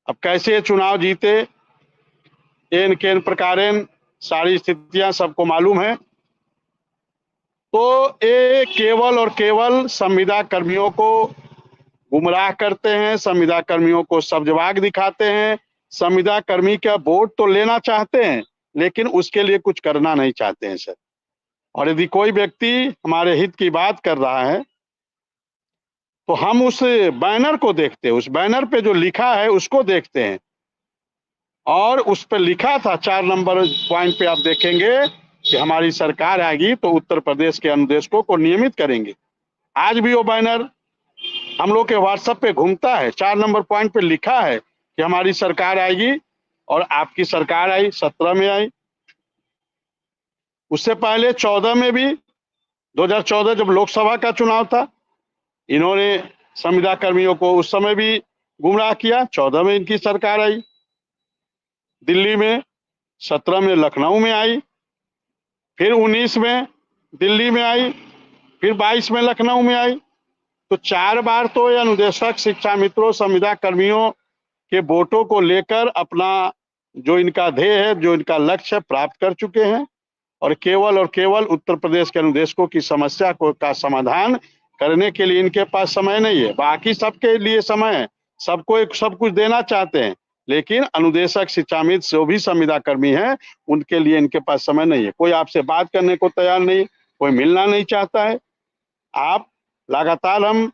अब कैसे चुनाव जीते, एन केन प्रकारेण सारी स्थितियां सबको मालूम है। तो ये केवल और केवल संविदा कर्मियों को गुमराह करते हैं, संविदा कर्मियों को सब्जबाग दिखाते हैं। संविदा कर्मी का वोट तो लेना चाहते हैं, लेकिन उसके लिए कुछ करना नहीं चाहते हैं सर। और यदि कोई व्यक्ति हमारे हित की बात कर रहा है तो हम उस बैनर को देखते हैं, उस बैनर पे जो लिखा है उसको देखते हैं। और उस पे लिखा था 4 नंबर पॉइंट पे आप देखेंगे कि हमारी सरकार आएगी तो उत्तर प्रदेश के अनुदेशकों को नियमित करेंगे। आज भी वो बैनर हम लोग के व्हाट्सएप पे घूमता है। 4 नंबर पॉइंट पे लिखा है कि हमारी सरकार आएगी, और आपकी सरकार आई, 17 में आई। उससे पहले 14 में भी, 2014 जब लोकसभा का चुनाव था, इन्होंने संविदा कर्मियों को उस समय भी गुमराह किया। 14 में इनकी सरकार आई, दिल्ली में, 17 में लखनऊ में आई, फिर 19 में दिल्ली में आई, फिर 22 में लखनऊ में आई। तो 4 बार तो ये अनुदेशक, शिक्षा मित्रों, संविदा कर्मियों के वोटों को लेकर अपना जो इनका ध्येय है, जो इनका लक्ष्य है, प्राप्त कर चुके हैं। और केवल उत्तर प्रदेश के अनुदेशकों की समस्या का समाधान करने के लिए इनके पास समय नहीं है। बाकी सबके लिए समय है, सबको सब कुछ देना चाहते हैं, लेकिन अनुदेशक, शिक्षामित्र जो भी संविदा कर्मी हैं उनके लिए इनके पास समय नहीं है। कोई आपसे बात करने को तैयार नहीं, कोई मिलना नहीं चाहता है। आप लगातार, हम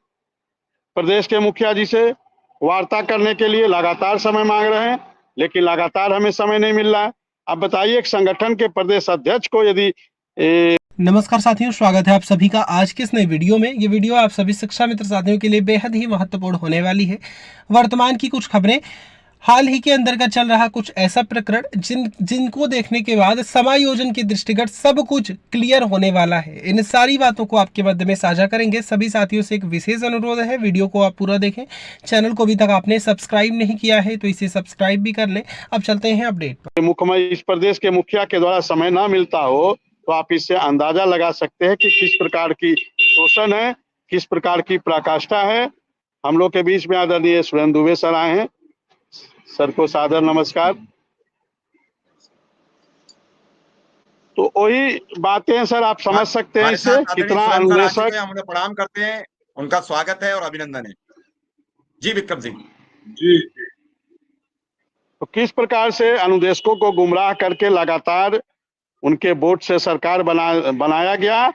प्रदेश के मुखिया जी से वार्ता करने के लिए लगातार समय मांग रहे हैं, लेकिन लगातार हमें समय नहीं मिल रहा है। अब बताइए, एक संगठन के प्रदेश अध्यक्ष को यदि नमस्कार साथियों, स्वागत है आप सभी का आज के इस नई वीडियो में। ये वीडियो आप सभी शिक्षा मित्र साथियों के लिए बेहद ही महत्वपूर्ण होने वाली है। वर्तमान की कुछ खबरें, हाल ही के अंदर का चल रहा कुछ ऐसा प्रकरण जिनको देखने के बाद समायोजन के दृष्टिगत सब कुछ क्लियर होने वाला है। इन सारी बातों को आपके मध्य में साझा करेंगे। सभी साथियों से एक विशेष अनुरोध है, वीडियो को आप पूरा देखें। चैनल को अभी तक आपने सब्सक्राइब नहीं किया है तो इसे सब्सक्राइब भी कर लें। अब चलते हैं अपडेट पर। मुख्यमंत्री, इस प्रदेश के मुखिया के द्वारा समय ना मिलता हो तो आप इससे अंदाजा लगा सकते हैं कि किस प्रकार की शोषण है, किस प्रकार की पराकाष्ठा है। हम लोग के बीच में आदरणीय सुरेंद्र दुबे सर आए हैं, सर को सादर नमस्कार। तो वही बातें हैं सर, आप समझ सकते हैं इससे कितना अनुदेशक। हम लोग प्रणाम करते हैं, उनका स्वागत है और अभिनंदन है। जी विक्रम सिंह जी। तो किस प्रकार से अनुदेशकों को गुमराह करके लगातार उनके वोट से सरकार बनाया गया।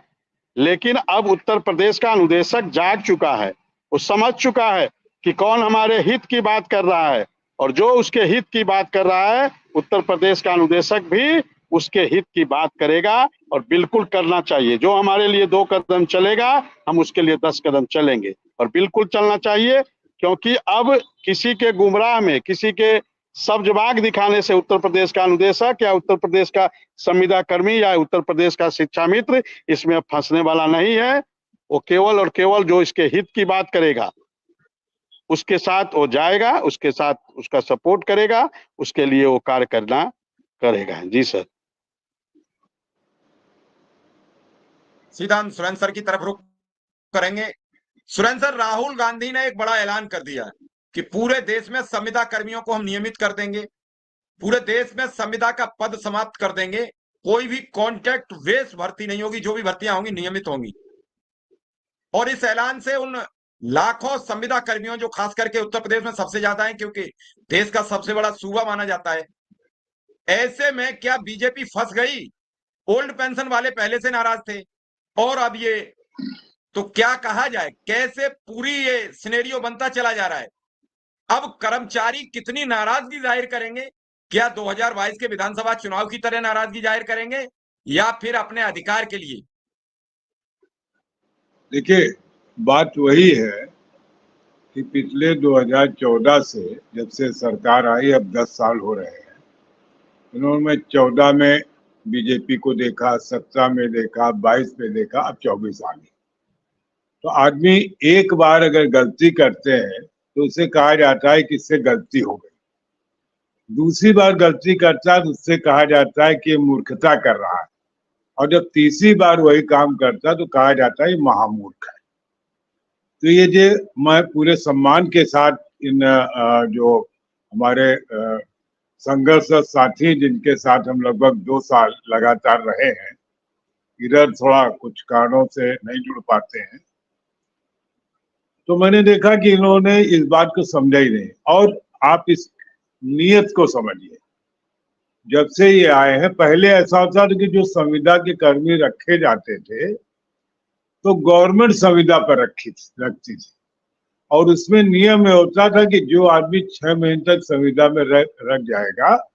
लेकिन अब उत्तर प्रदेश का अनुदेशक जाग चुका है, वो समझ चुका है कि कौन हमारे हित की बात कर रहा है, और जो उसके हित की बात कर रहा है उत्तर प्रदेश का अनुदेशक भी उसके हित की बात करेगा, और बिल्कुल करना चाहिए। जो हमारे लिए 2 कदम चलेगा, हम उसके लिए 10 कदम चलेंगे, और बिल्कुल चलना चाहिए। क्योंकि अब किसी के गुमराह में, किसी के सब्जबाग दिखाने से उत्तर प्रदेश का अनुदेशक या उत्तर प्रदेश का संविदा कर्मी या उत्तर प्रदेश का शिक्षा मित्र इसमें फंसने वाला नहीं है। वो केवल और केवल जो इसके हित की बात करेगा उसके साथ वो जाएगा, उसके साथ उसका सपोर्ट करेगा, उसके लिए वो कार्य करना करेगा। जी सर। सीधा हम सुरेंद्र सर की तरफ रुख करेंगे। सुरेंद्र सर, राहुल गांधी ने एक बड़ा ऐलान कर दिया कि पूरे देश में संविदा कर्मियों को हम नियमित कर देंगे, पूरे देश में संविदा का पद समाप्त कर देंगे, कोई भी कॉन्ट्रैक्ट बेस भर्ती नहीं होगी, जो भी भर्तियां होंगी नियमित होंगी। और इस ऐलान से उन लाखों संविदा कर्मियों, जो खास करके उत्तर प्रदेश में सबसे ज्यादा है क्योंकि देश का सबसे बड़ा सूबा माना जाता है, ऐसे में क्या बीजेपी फंस गई? ओल्ड पेंशन वाले पहले से नाराज थे और अब ये, तो क्या कहा जाए, कैसे पूरी ये सिनेरियो बनता चला जा रहा है। अब कर्मचारी कितनी नाराजगी जाहिर करेंगे? क्या 2022 के विधानसभा चुनाव की तरह नाराजगी जाहिर करेंगे या फिर अपने अधिकार के लिए? देखिए, बात वही है कि पिछले 2014 से जब से सरकार आई, अब 10 साल हो रहे हैं। इन्होंने 14 में बीजेपी को देखा, 17 में देखा, 22 में देखा, अब 24 आ गई। तो आदमी एक बार अगर गलती करते हैं तो उसे कहा जाता है कि इससे गलती हो गई। दूसरी बार गलती करता है तो उससे कहा जाता है कि ये मूर्खता कर रहा है, और जब तीसरी बार वही काम करता है तो कहा जाता है ये महामूर्ख है। तो ये जो मैं पूरे सम्मान के साथ इन जो हमारे संघर्ष साथी जिनके साथ हम लगभग 2 साल लगातार रहे हैं, इधर थोड़ा कुछ कारणों से नहीं जुड़ पाते हैं, तो मैंने देखा कि इन्होंने इस बात को समझा ही नहीं। और आप इस नियत को समझिए, जब से ये आए हैं, पहले ऐसा होता था कि जो संविदा के कर्मी रखे जाते थे तो गवर्नमेंट संविदा पर रखती थी, और उसमें नियम में होता था कि जो आदमी 6 महीने तक संविदा में रख जाएगा